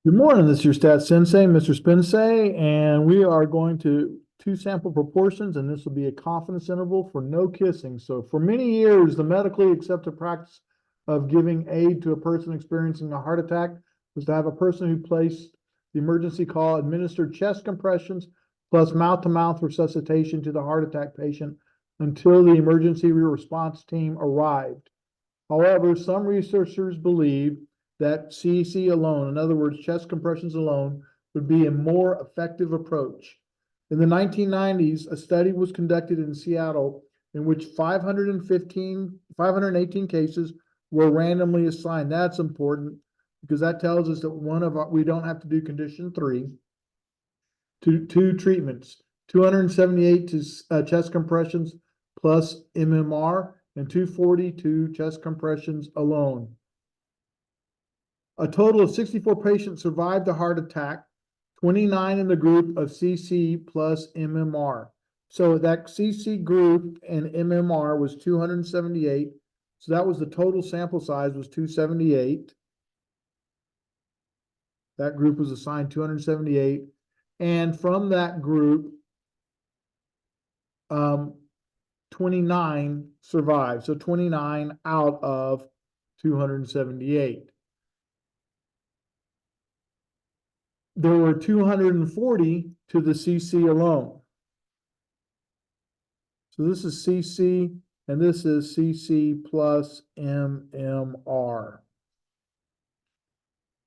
Good morning, this is your stat sensei, Mr. Spensei, and we are going to two sample proportions, and this will be a confidence interval for no kissing. So for many years, the medically accepted practice of giving aid to a person experiencing a heart attack was to have a person who placed the emergency call administered chest compressions plus mouth-to-mouth resuscitation to the heart attack patient until the emergency response team arrived. However, some researchers believe that CEC alone, in other words, chest compressions alone, would be a more effective approach. In the 1990s, a study was conducted in Seattle in which 518 cases were randomly assigned. That's important because that tells us that we don't have to do condition three. Two treatments, 278 to chest compressions plus MMR and 242 chest compressions alone. A total of 64 patients survived the heart attack, 29 in the group of CC plus MMR. So that CC group and MMR was 278. So that was the total sample size was 278. That group was assigned 278. And from that group, 29 survived. So 29 out of 278. There were 240 to the CC alone. So this is CC and this is CC plus MMR.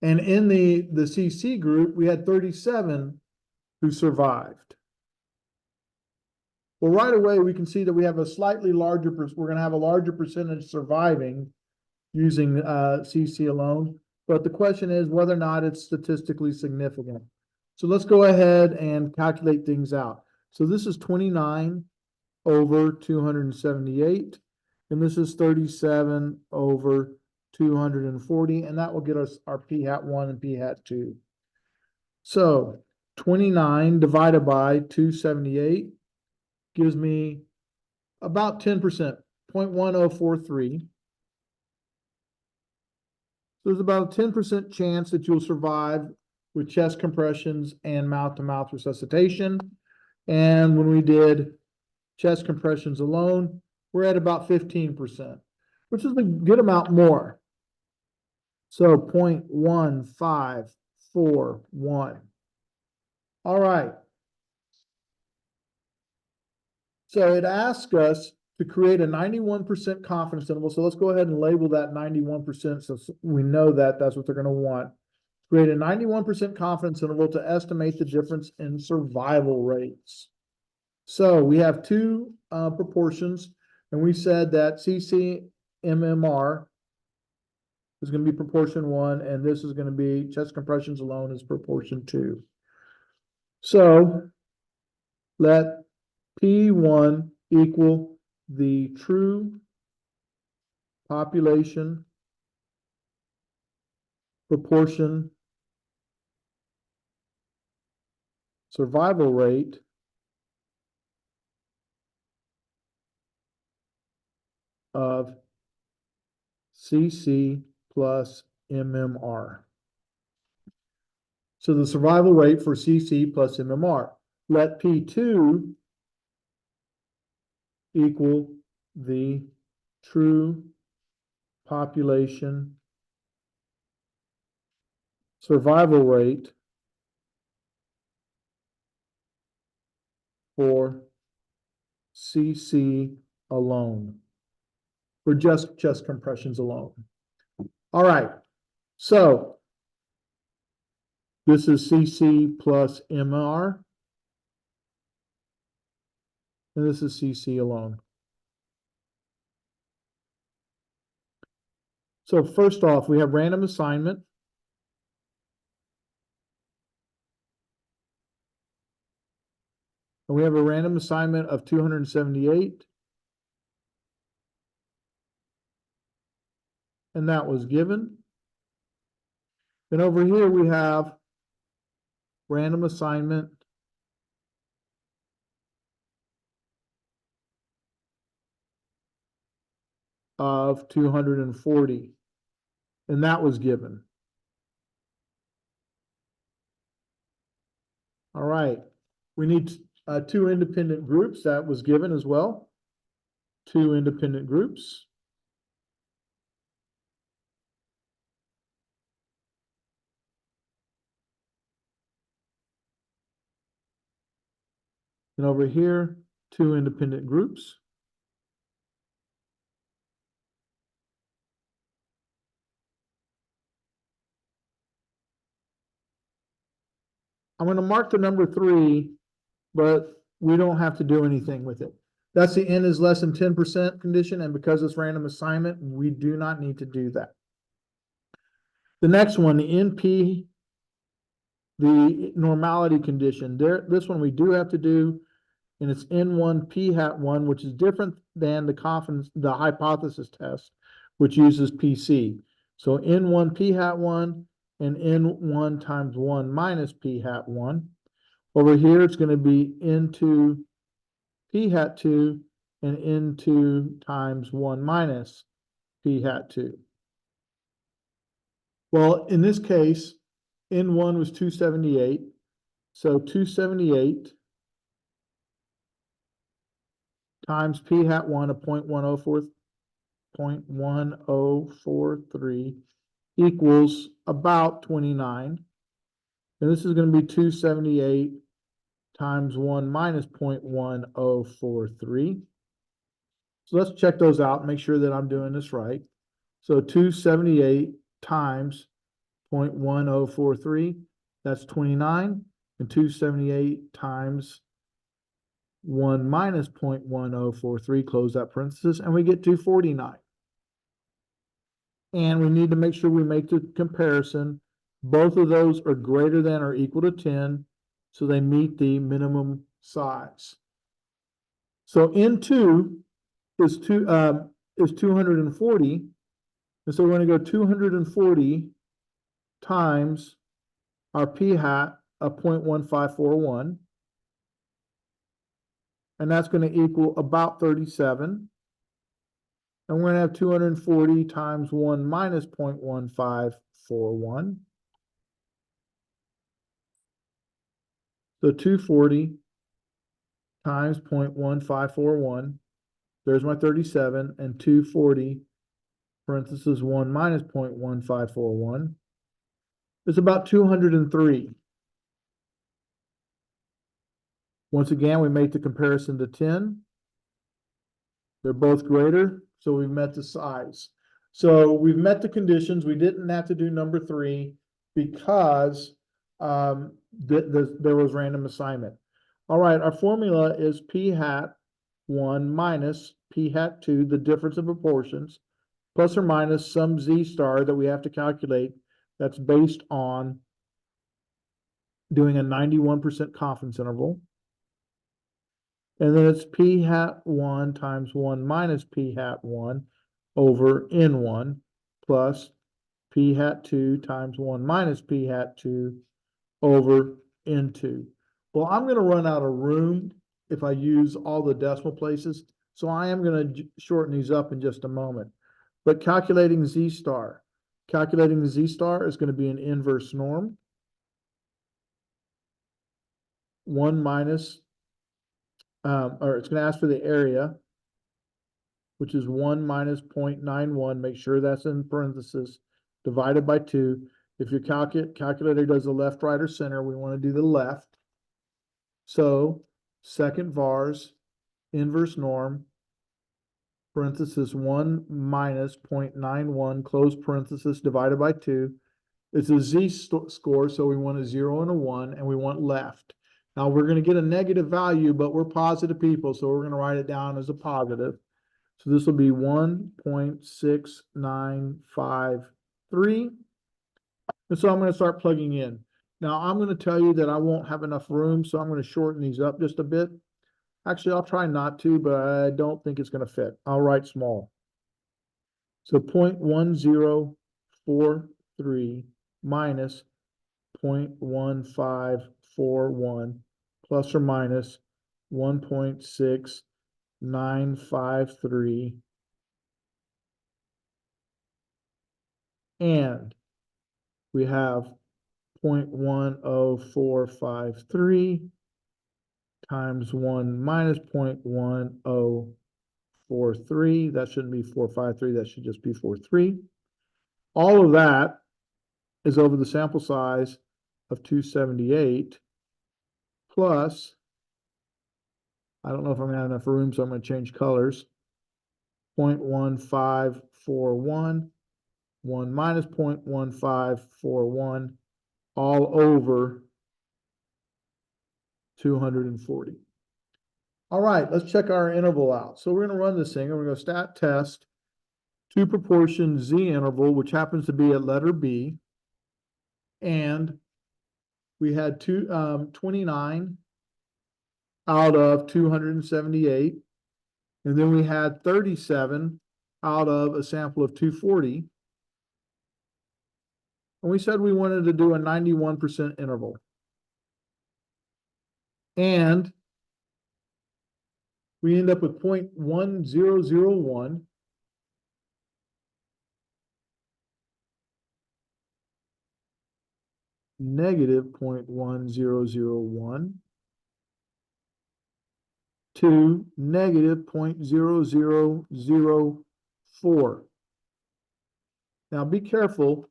And in the CC group, we had 37 who survived. Well, right away, we can see that we have a slightly larger, we're going to have a larger percentage surviving using CC alone. But the question is whether or not it's statistically significant. So let's go ahead and calculate things out. So this is 29 over 278, and this is 37 over 240, and that will get us our p hat 1 and p hat 2. So 29 divided by 278 gives me about 10%, 0.1043. So there's about a 10% chance that you'll survive with chest compressions and mouth-to-mouth resuscitation. And when we did chest compressions alone, we're at about 15%, which is a good amount more. So 0.1541. All right. So it asks us to create a 91% confidence interval. So let's go ahead and label that 91% so we know that that's what they're going to want. Create a 91% confidence interval to estimate the difference in survival rates. So we have two proportions, and we said that CC MMR is going to be proportion 1, and this is going to be chest compressions alone is proportion 2. So let P1 equal the true population proportion survival rate of CC plus MMR. So the survival rate for CC plus MMR. Let P2 equal the true population survival rate for CC alone, for just chest compressions alone. All right, so this is CC plus MR, and this is CC alone. So first off, we have random assignment. And we have a random assignment of 278. And that was given. And over here we have random assignment of 240. And that was given. All right, we need two independent groups. That was given as well. Two independent groups. And over here, two independent groups. I'm going to mark the number 3, but we don't have to do anything with it. That's the n is less than 10% condition, and because it's random assignment, we do not need to do that. The next one, the NP, the normality condition. This one we do have to do, and it's N1 P hat 1, which is different than the hypothesis test, which uses PC. So N1 P hat 1 and N1 times 1 minus P hat 1. Over here, it's going to be N2 P hat 2 and N2 times 1 minus P hat 2. Well, in this case, N1 was 278. So 278 times P hat 1 of 0.1043 equals about 29. And this is going to be 278 times 1 minus 0.1043. So let's check those out and make sure that I'm doing this right. So 278 times 0.1043, that's 29. And 278 times 1 minus 0.1043, close that parenthesis, and we get 249. And we need to make sure we make the comparison. Both of those are greater than or equal to 10, so they meet the minimum size. So N2 is 240, and so we're going to go 240 times our P hat of 0.1541, and that's going to equal about 37. And we're going to have 240 times 1 minus 0.1541. So 240 times 0.1541, there's my 37, and 240 parenthesis 1 minus 0.1541 is about 203. Once again, we make the comparison to 10. They're both greater, so we've met the size. So we've met the conditions. We didn't have to do number 3 because there was random assignment. All right, our formula is P hat 1 minus P hat 2, the difference in proportions, plus or minus some Z star that we have to calculate that's based on doing a 91% confidence interval. And then it's P hat 1 times 1 minus P hat 1 over N1 plus P hat 2 times 1 minus P hat 2 over N2. Well, I'm going to run out of room if I use all the decimal places, so I am going to shorten these up in just a moment. But calculating Z star. Calculating the Z star is going to be an inverse norm. 1 minus or it's going to ask for the area, which is 1 minus 0.91. Make sure that's in parentheses, divided by 2. If your calculator does the left, right, or center, we want to do the left. So second vars, inverse norm, parenthesis 1 minus 0.91, close parenthesis, divided by 2. It's a z-score, so we want a 0 and a 1, and we want left. Now we're going to get a negative value, but we're positive people, so we're going to write it down as a positive. So this will be 1.6953. And so I'm going to start plugging in. Now I'm going to tell you that I won't have enough room, so I'm going to shorten these up just a bit. Actually, I'll try not to, but I don't think it's going to fit. I'll write small. So 0.1043 minus 0.1541 plus or minus 1.6953, and we have 0.10453 times 1 minus 0.1043. That shouldn't be 453. That should just be 43. All of that is over the sample size of 278 plus, I don't know if I'm gonna have enough room, so I'm gonna change colors. 0.1541, 1 minus 0.1541, all over 240. All right, let's check our interval out. So we're gonna run this thing, and we're gonna stat test two proportion Z interval, which happens to be at letter B. And we had 29 out of 278. And then we had 37 out of a sample of 240. And we said we wanted to do a 91% interval. And we end up with 0.1001. Negative 0.1001 to negative 0.0004. Now be careful.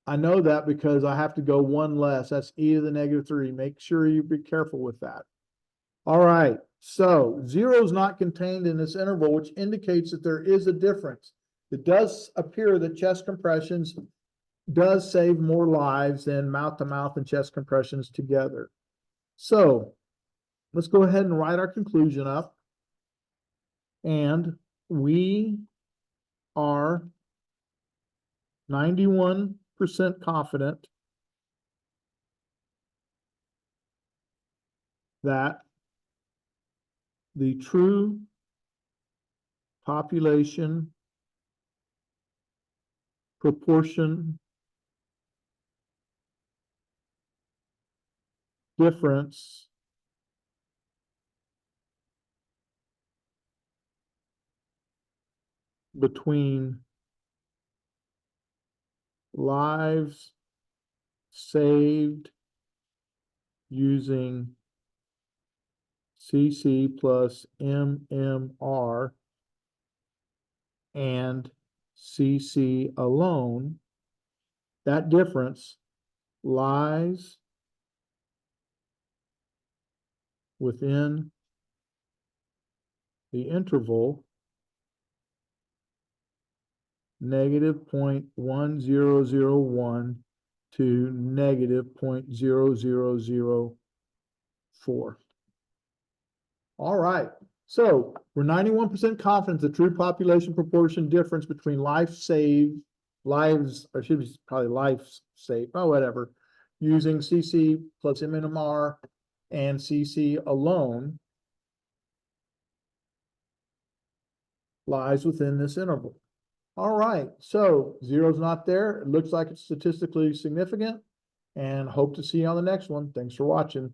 I know that because I have to go one less. That's e to the negative 3. Make sure you be careful with that. All right. So 0 is not contained in this interval, which indicates that there is a difference. It does appear that chest compressions does save more lives than mouth-to-mouth and chest compressions together. So let's go ahead and write our conclusion up. And we are 91% confident that the true population proportion difference between lives saved using CC plus MMR and CC alone, that difference lies within the interval negative 0.1001 to negative 0.0004. All right. So we're 91% confident the true population proportion difference between lives, or should be probably lives saved, oh, whatever, using CC plus MMR and CC alone lies within this interval. All right, so 0 is not there. It looks like it's statistically significant, and hope to see you on the next one. Thanks for watching.